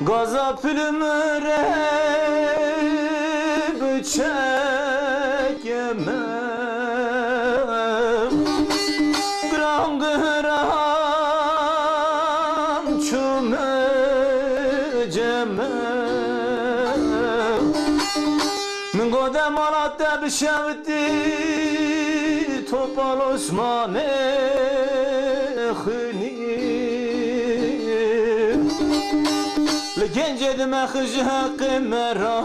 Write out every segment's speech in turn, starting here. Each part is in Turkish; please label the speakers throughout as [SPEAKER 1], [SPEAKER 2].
[SPEAKER 1] Gazap ölümüre bıçak yemem, gram gram çömecemem. Min godem alatta bişevdi topal Osman'e Gence dime xıjhaqı mera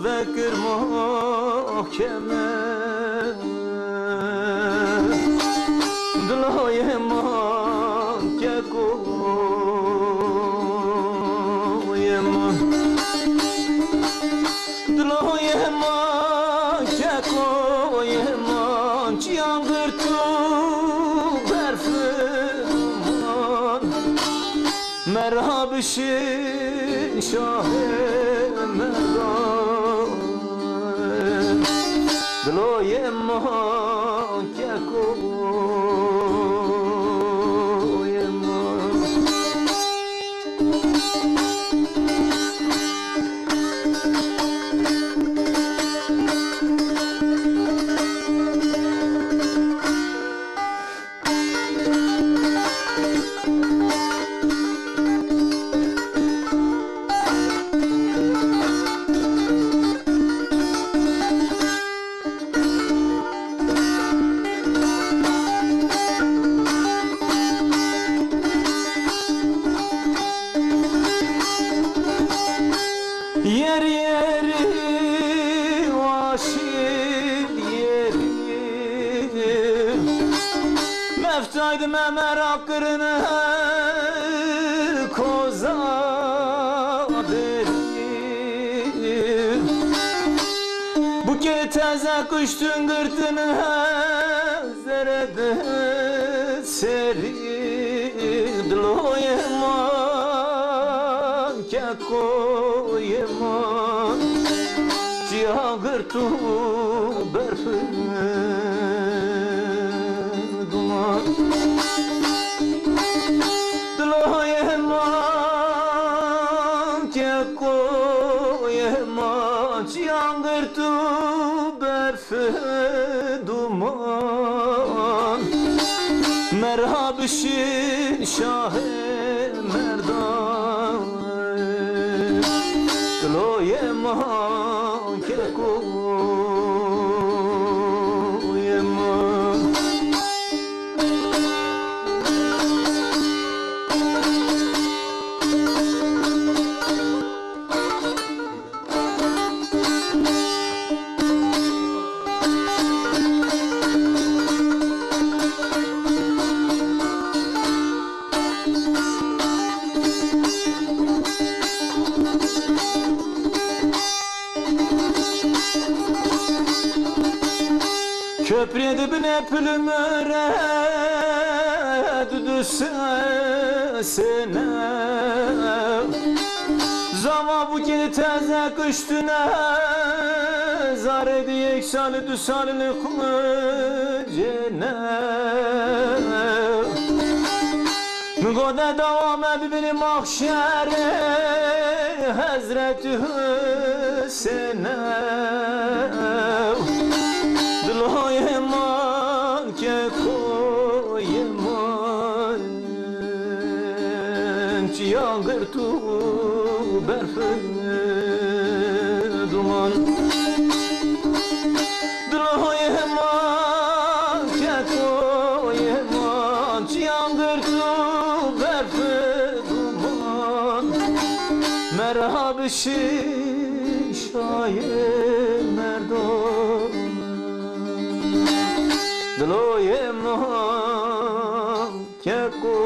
[SPEAKER 1] ve kırmahkeme Dloye man ke koyeman Dloye man ke koyeman Çiyangırtu berfman Merhabişin şah-ı merdan Dloye man ke koyeman Yer yeri vaşil yeri Meftaydım emer akırını koza deri Bu kere teze kuştun gırtını zerede seri Dloye man ke koyeman Çiyangırtu berfı duman Dloye man ke koyeman Çiyangırtu berfı duman Merhabişin şah-ı merdan Dloye man ke koyeman Köprü dibine pülümüre düdüsesine Zama bu kedi teze kıştüne Zar ediyek şalı düsalını kılıcene Gode devam ebibini mahşere Hazreti Hüseyin'e Dloye man ke koyeman Çiyangırtu berfı duman Dloye man ke koyeman Çiyangırtu berfı duman Merhabişin şah-ı merdan دلوی ما که کو